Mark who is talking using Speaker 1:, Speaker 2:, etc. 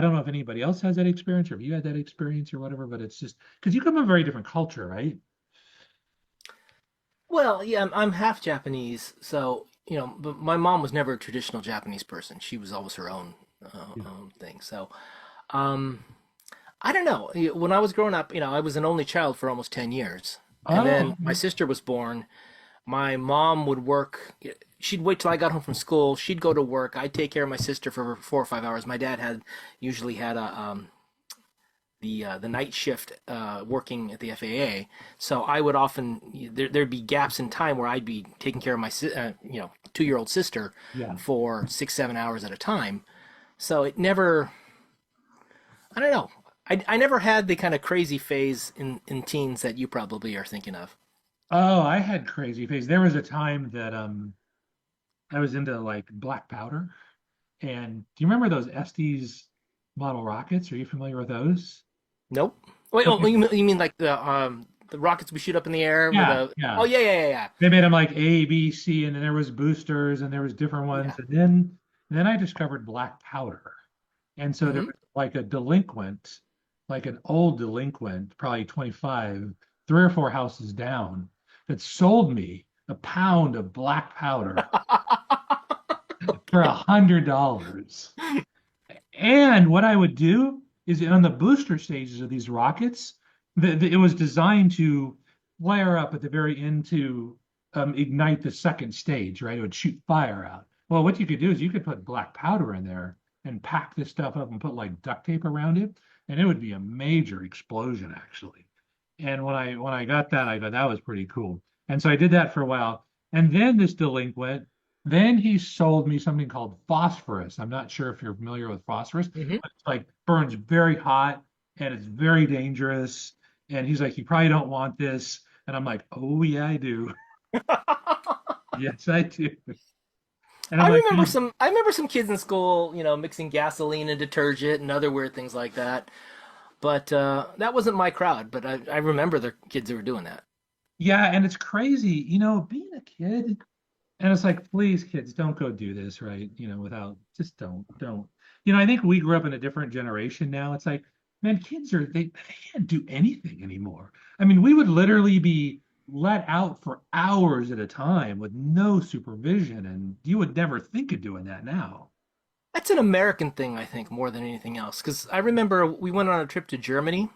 Speaker 1: I don't know if anybody else has that experience or if you had that experience or whatever, but it's just because you come from a very different culture, right?
Speaker 2: Well, yeah, I'm half Japanese, so but my mom was never a traditional Japanese person. She was always her own
Speaker 1: Yeah.
Speaker 2: thing. So, um, I don't know. When I was growing up, I was an only child for almost 10 years, and
Speaker 1: Oh,
Speaker 2: then my
Speaker 1: okay.
Speaker 2: sister was born. My mom would work. She'd wait till I got home from school. She'd go to work. I'd take care of my sister for 4 or 5 hours. My dad had usually had the night shift working at the FAA. So I would often there'd be gaps in time where I'd be taking care of my 2-year old sister
Speaker 1: Yeah.
Speaker 2: for 6 7 hours at a time. So it never, I don't know. I never had the kind of crazy phase in teens that you probably are thinking of.
Speaker 1: Oh, I had crazy phase. There was a time that I was into like black powder. And do you remember those Estes model rockets? Are you familiar with those?
Speaker 2: Nope. Wait, oh,
Speaker 1: Okay.
Speaker 2: you mean like the rockets we shoot up in the air with
Speaker 1: Yeah,
Speaker 2: a? Oh
Speaker 1: yeah.
Speaker 2: yeah, yeah, yeah,
Speaker 1: They made them like A, B, C, and then there was boosters and there was different
Speaker 2: yeah.
Speaker 1: ones. And then I discovered black powder. And so there
Speaker 2: Mm-hmm.
Speaker 1: was like a delinquent, like an old delinquent, probably 25, 3 or 4 houses down, that sold me a pound of black powder for $100. And what I would do is on the booster stages of these rockets, it was designed to flare up at the very end to ignite the second stage, right? It would shoot fire out. Well, what you could do is you could put black powder in there and pack this stuff up and put like duct tape around it, and it would be a major explosion actually. And when I got that, I thought that was pretty cool. And so I did that for a while. And then this delinquent, then he sold me something called phosphorus. I'm not sure if you're familiar with phosphorus,
Speaker 2: Mm-hmm.
Speaker 1: but it's like burns very hot and it's very dangerous. And he's like, you probably don't want this. And I'm like, oh yeah, I do. Yes, I do. And I'm like,
Speaker 2: I remember some kids in school, mixing gasoline and detergent and other weird things like that. But that wasn't my crowd. But I remember the kids who were doing that.
Speaker 1: yeah, and it's crazy, being a kid. And it's like, please, kids, don't go do this, right? Without just don't. I think we grew up in a different generation now. It's like, man, kids they can't do anything anymore. I mean, we would literally be let out for hours at a time with no supervision, and you would never think of doing that now.
Speaker 2: That's an American thing, I think, more than anything else. Because I remember we went on a trip to Germany